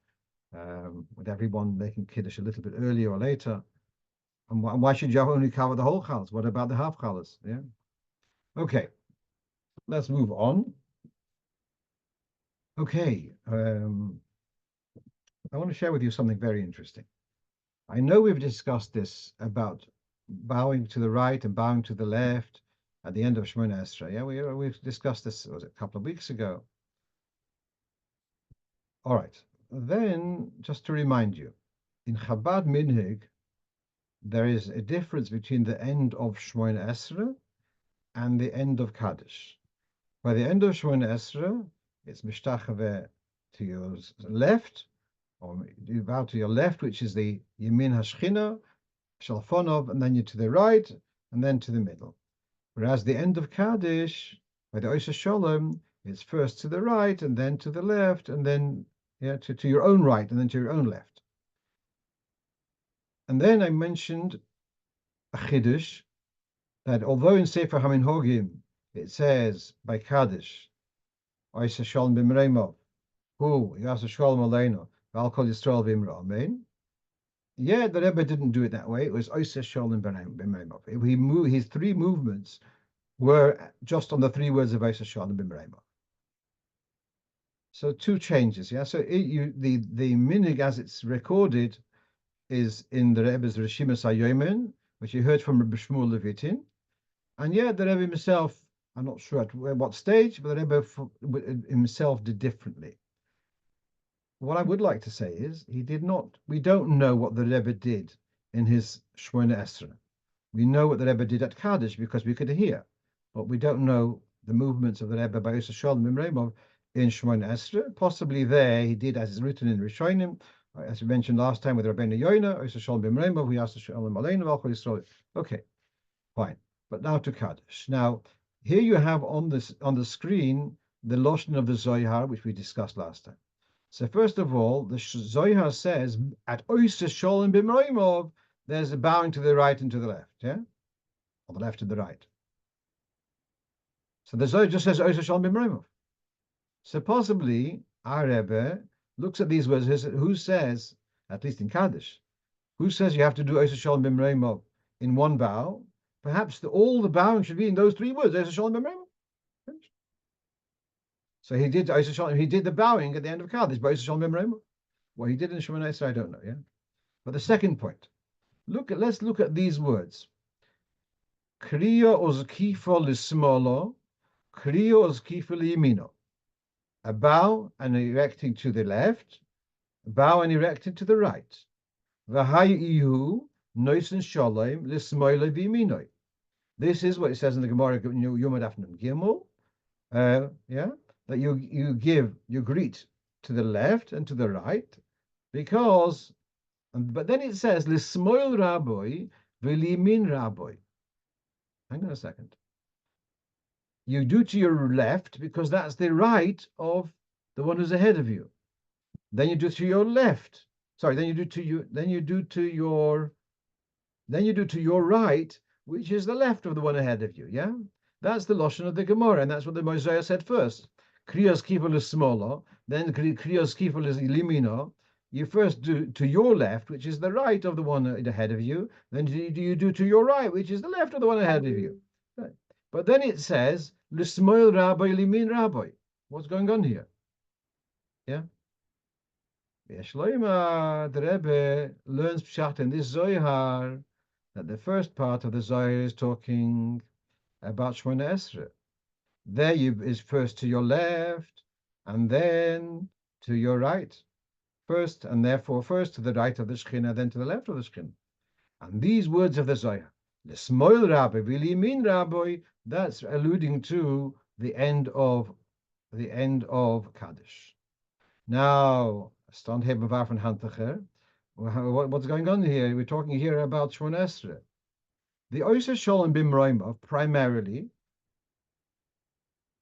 With everyone making kiddush a little bit earlier or later. And why should you only cover the whole challahs? What about the half challahs? Yeah. Okay. Let's move on. Okay, I want to share with you something very interesting. I know we've discussed this about bowing to the right and bowing to the left at the end of Shemona Esrei. Yeah, we've discussed this a couple of weeks ago. All right, then just to remind you, in Chabad Minhag, there is a difference between the end of Shemona Esrei and the end of Kaddish. By the end of Shemona Esrei, it's mishtachave to your left, or you bow to your left, which is the Yamin Hashchina, Shalfonov, and then you to the right, and then to the middle. Whereas the end of Kaddish, by the Oisha Sholem, it's first to the right, and then to the left, and then to your own right, and then to your own left. And then I mentioned a Chiddush, that although in Sefer HaMinhogim it says by Kaddish, Oisha Sholem b'mreimov, who Yasa Sholem Aleinu, Val Kol Yisrael v'imra Amen. Yeah, the Rebbe didn't do it that way. It was Oisha Sholem b'mreimov. His three movements were just on the three words of Oisha Sholem b'mreimov. So two changes. Yeah. So the minig as it's recorded is in the Rebbe's Rishimas HaYomen, which you heard from Rebbe Shmuel Levitin, and yet the Rebbe himself, I'm not sure at what stage, but the Rebbe himself did differently. What I would like to say is we don't know what the Rebbe did in his Shemona Esrei. We know what the Rebbe did at Kaddish because we could hear, but we don't know the movements of the Rebbe by Yosef Sholem Mimreimov in Shemona Esrei. Possibly there he did as is written in Rishonim, as we mentioned last time with Rabbeinu Yoina, Yosef Sholem Mimreimov, we asked Sholem Aleinu, Val Kol Yisrael. Okay, fine. But now to Kaddish. Now, here you have on the screen the Lashon of the Zohar, which we discussed last time. So first of all, the Zohar says at Oysa Sholem B'Moimov, there's a bowing to the right and to the left, yeah, or the left and the right. So the Zohar just says Oysa Sholem B'Moimov. So possibly our Rebbe looks at these words. Who says, at least in Kaddish, who says you have to do Oysa Sholem B'Moimov in one bow? Perhaps all the bowing should be in those three words, Oysa Sholem B'Moimov. So he did the bowing at the end of Kaddish, but Oysa Sholem B'Moimov. What he did in Shemona Esrei, I don't know, yeah? But the second point, let's look at these words. Kriya ozkifa lismolo, kriya ozkifa liyamino. A bow and erecting to the left, a bow and erecting to the right. V'hayihu noisen shalom lismoile v'yaminoi. This is what it says in the Gemara, Yom Daf Gimel, yeah, that you greet to the left and to the right, because, but then it says lismoil rabbi v'limin rabbi. Hang on a second. You do to your left because that's the right of the one who's ahead of you. Then you do to your left. Sorry, then you do to your right, which is the left of the one ahead of you. Yeah, that's the lashon of the Gemara, and that's what the Moshe said first. Kriyas kifel is smaller, then kriyas kifel is limino. You first do to your left, which is the right of the one ahead of you. Then you do to your right, which is the left of the one ahead of you. Right. But then it says l'smoil rabbi limin rabbi. What's going on here? Yeah. The Rebbe learns pshat in this Zohar that the first part of the Zohar is talking about Shemona Esrei. There is first to your left, and then to your right. First, and therefore first to the right of the Shekhinah, then to the left of the Shekhinah. And these words of the Zohar, l'smoil rabbi v'limin rabbi, that's alluding to the end of Kaddish. Now, stand here bewaffen handiger. What's going on here? We're talking here about Shemona Esrei. The Oysa Sholem B'Moimov primarily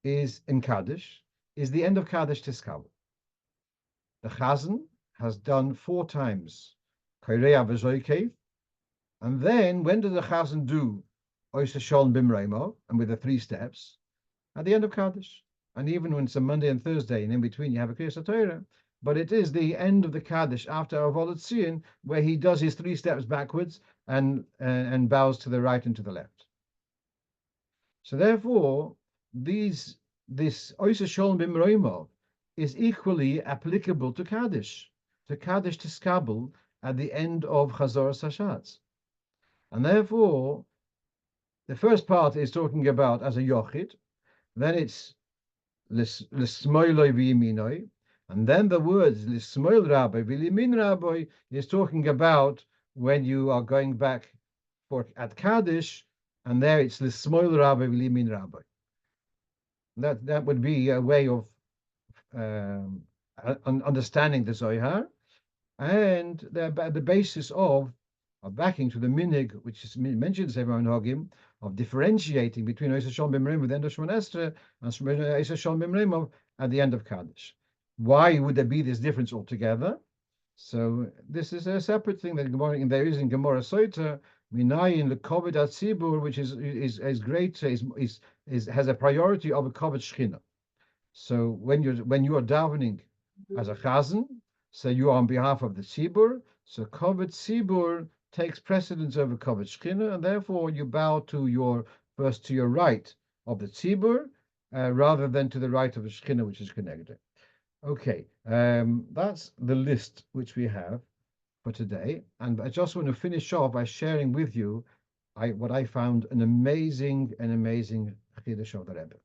is in Kaddish, is the end of Kaddish Tiskabel. The Chazan has done 4 times Korea V'Zoikev, and then when does the Chazan do Oysa Sholem B'Moimov, and with the 3 steps, at the end of Kaddish. And even when it's a Monday and Thursday, and in between you have a Kriyas Torah, but it is the end of the Kaddish after Avodat Tzion, where he does his 3 steps backwards and bows to the right and to the left. So therefore, this Oysa Sholem B'Moimov is equally applicable to Kaddish Tiskabel at the end of Chazoras Hashatz. And therefore, the first part is talking about as a Yochid, then it's L'smoiloi v'yiminoi, and then the words L'smoil rabbi v'limin rabbi is talking about when you are going back at Kaddish, and there it's L'smoil rabbi v'limin rabbi. That would be a way of understanding the Zohar, and the basis of backing to the minig, which is mentioned in Sefer Hagim, of differentiating between Oysa Sholem B'Moimov at the end of Shemona Esrei and Oysa Sholem B'Moimov at the end of Kaddish. Why would there be this difference altogether? So this is a separate thing that there is in Gemara Sota, Minayin l'koved atzibur, which is great, has a priority of a koved shchina. So when you are davening as a chazan, so you are on behalf of the tzibur. So koved tzibur takes precedence over koved shchina, and therefore you bow first to your right of the tzibur, rather than to the right of the shchina, which is connected. Okay, that's the list which we have for today, and I just want to finish off by sharing with you what I found an amazing chiddush of the Rebbe,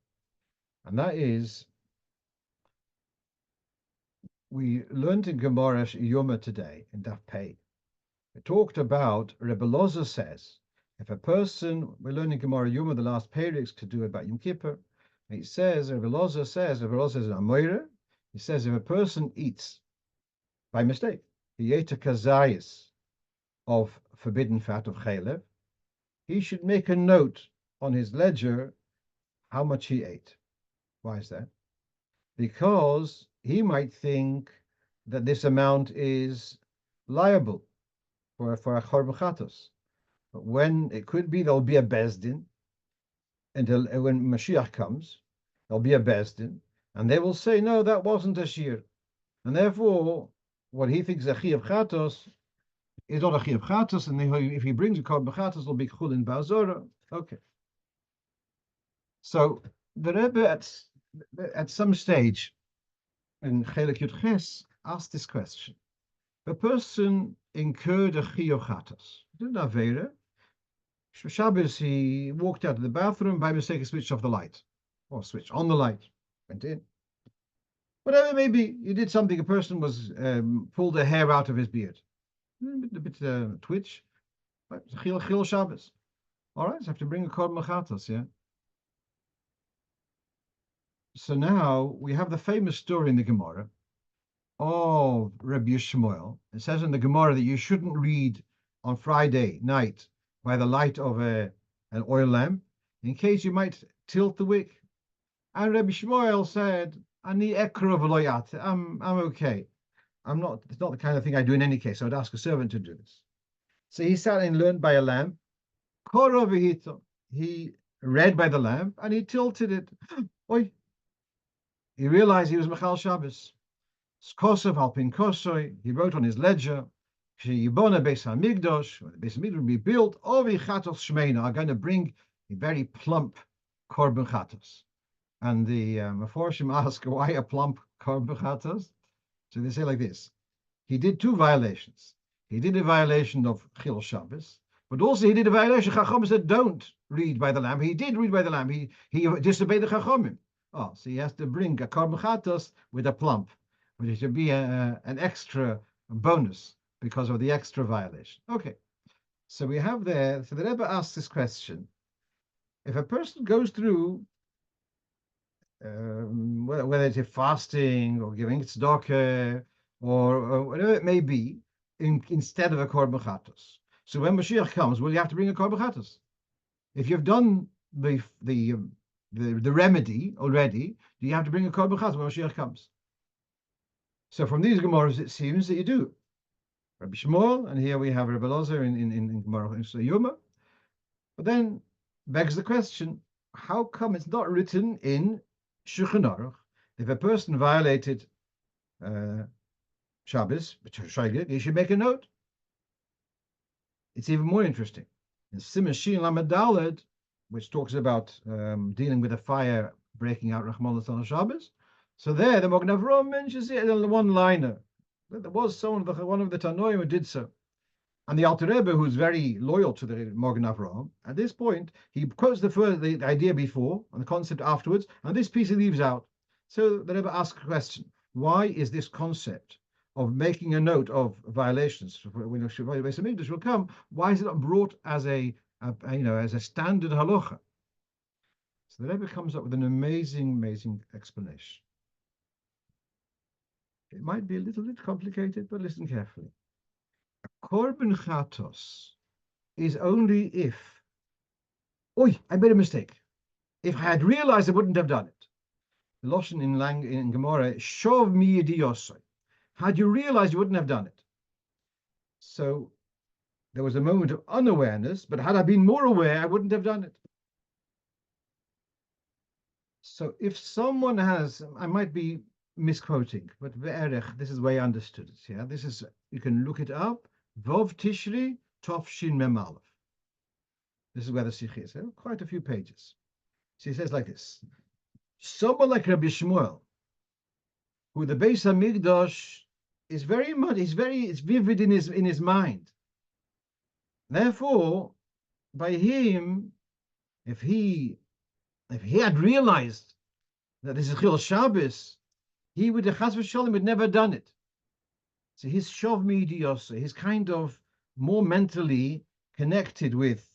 and that is we learned in Gemara Yoma today in Daf Pei. It talked about Rebbe Loza says if a person, we're learning Gemara Yoma, the last periods to do about Yom Kippur. It says Rebbe Loza is an Amoira. He says if a person eats by mistake, he ate a kazayis of forbidden fat of chaylev, he should make a note on his ledger how much he ate. Why is that? Because he might think that this amount is liable for a korban chatos. But when it could be, there'll be a bezdin, and when Mashiach comes, there'll be a bezdin, and they will say, no, that wasn't a shiur, and therefore, what he thinks a chiyuv chatos is not a chiyuv chatos, and if he brings a korban chatos, it'll be chulin ba'azora. Okay. So the Rebbe at some stage in Chelek Yud Ches asked this question: a person incurred a chiyuv chatos, did an avera. Shabbos, he walked out of the bathroom, by mistake he switched off the light, or switched on the light, went in. Whatever it may be, he did something. A person was pulled a hair out of his beard, a bit twitch. Chil Shabbos. All right, so I have to bring a korban chatos, yeah. So now we have the famous story in the Gemara of Rabbi Shmuel. It says in the Gemara that you shouldn't read on Friday night by the light of an oil lamp, in case you might tilt the wick. And Rabbi Shmuel said, "Ani ekra v'lo yat." I'm okay. It's not the kind of thing I do in any case. So I'd ask a servant to do this. So he sat and learned by a lamp. Kora v'hito. He read by the lamp and he tilted it. Oi. He realized he was Mechal Shabbos. Skosov alpin kosoi. He wrote on his ledger, "Sheyibona Beis Hamikdash, the Beis Hamikdash will be built. Ovi chatos shmeina. I'm going to bring a very plump korban chatos." And the Meforshim ask, why a plump korban chatos? So they say like this: he did two violations. He did a violation of Chil Shabbos, but also he did a violation. Chacham said, "Don't read by the lamp." He did read by the lamp. He disobeyed the Chachamim. Oh, so he has to bring a korban chatos with a plump, which should be an extra bonus because of the extra violation. Okay, so we have there. So the Rebbe asks this question: if a person goes through, whether it's fasting or giving tzedakah or whatever it may be, instead of a korban chatos. So when Mashiach comes, will you have to bring a korban chatos? If you've done the remedy already, do you have to bring a korban chatos when Mashiach comes? So from these Gemaras, it seems that you do. Rabbi Shmuel, and here we have Rabbi Lozer in Gemara in Yoma. But then begs the question: how come it's not written in Shulchan Aruch? If a person violated Shabbos, he should make a note. It's even more interesting. In Siman Shin Lamed Daled, which talks about dealing with a fire breaking out Rachmanas on Shabbos, so there the Magen Avraham mentions it in the one-liner. There was one of the Tanoim who did so. And the Alter Rebbe, who's very loyal to the Magen Avraham, at this point, he quotes the idea before and the concept afterwards, and this piece he leaves out. So the Rebbe asks a question: why is this concept of making a note of violations when Beis Hamikdash will come? Why is it not brought as a standard halacha? So the Rebbe comes up with an amazing explanation. It might be a little bit complicated, but listen carefully. Korban chatos is only if, I made a mistake. If I had realized, I wouldn't have done it. The Lashon in Gemara, shov mi yediyosai. Had you realized, you wouldn't have done it. So there was a moment of unawareness, but had I been more aware, I wouldn't have done it. So if someone has, I might be misquoting, but ve'erech, this is the way I understood it. Yeah, this is, you can look it up. Vov Tishri Tov Shin Mem Aleph. This is where the Sikh is. Quite a few pages. So he says like this: someone like Rabbi Shmuel, who the Beis Hamikdash is very much, it's vivid in his mind. Therefore, by him, if he had realized that this is Chil Shabbos, he would have Chas v'Shalom would never done it. So his shov midiyos, he's kind of more mentally connected with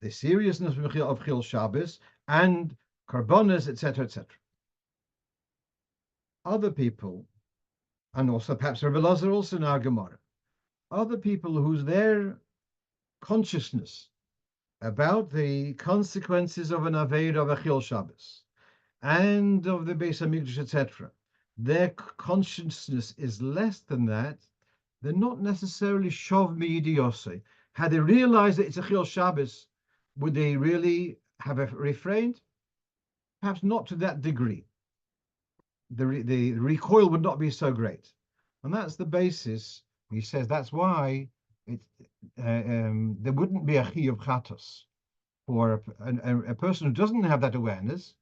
the seriousness of Chil Shabbos and karbonas, etc., etc. Other people, and also perhaps Rabbi Lozer also in our Gemara, other people whose their consciousness about the consequences of an aveir of a Chil Shabbos and of the Beis Hamikdash, etc., their consciousness is less than that, they're not necessarily shov mi'idiose. Had they realized that it's a chil Shabbos, would they really have refrained? Perhaps not to that degree. The recoil would not be so great. And that's the basis. He says that's why there wouldn't be a chi of chatos for a person who doesn't have that awareness,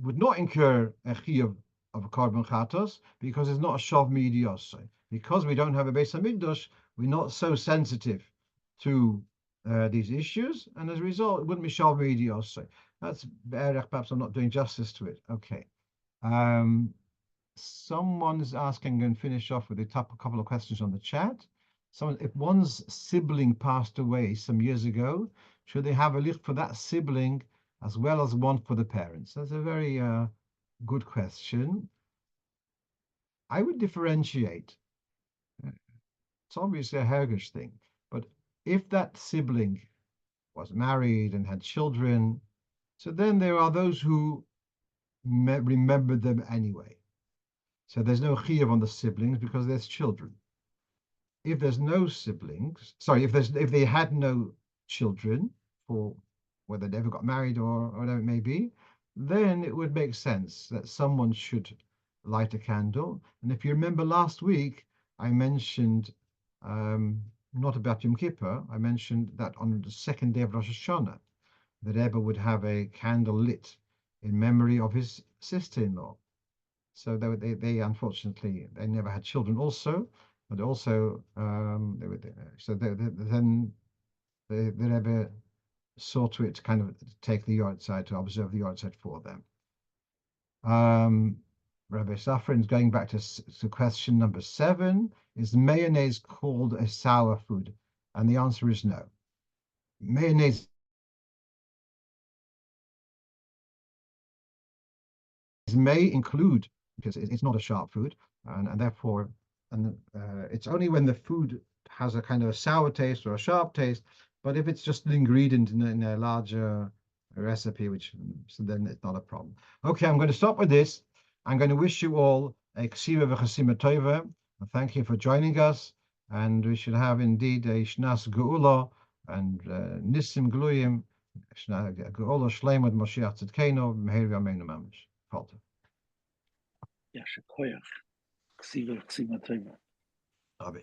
would not incur a chi of a carbon chatos because it's not a shav midios. Because we don't have a Beis Hamikdash, we're not so sensitive to these issues, and as a result, it wouldn't be shav midios. That's perhaps I'm not doing justice to it. Okay. Someone is asking, and finish off with a couple of questions on the chat. Someone, if one's sibling passed away some years ago, should they have a lich for that sibling as well as one for the parents? That's a very good question. I would differentiate. It's obviously a Hergish thing, but if that sibling was married and had children, so then there are those who remember them anyway. So there's no chiyuv on the siblings because there's children. If there's no siblings, sorry, if they had no children, for whether they ever got married or whatever it may be, then it would make sense that someone should light a candle. And if you remember last week, I mentioned not about Yom Kippur, I mentioned that on the second day of Rosh Hashanah, the Rebbe would have a candle lit in memory of his sister-in-law. So they unfortunately they never had children also, but also then the Rebbe saw to it to kind of take the yahrzeit, to observe the yahrzeit for them. Rabbi Safran, going back to question number 7, is mayonnaise called a sour food? And the answer is no. Mayonnaise may include, because it's not a sharp food, and therefore, it's only when the food has a kind of a sour taste or a sharp taste. But if it's just an ingredient in a larger recipe, so then it's not a problem. Okay, I'm going to stop with this. I'm going to wish you all a ksiva v'chasima tova. Thank you for joining us, and we should have indeed a shnas geula and nisim gluyim, geula shleimah Moshiach tzidkenu meher v'yameinu mamish. Falter. Ja, shekoyach. Ksiva tova. Amen.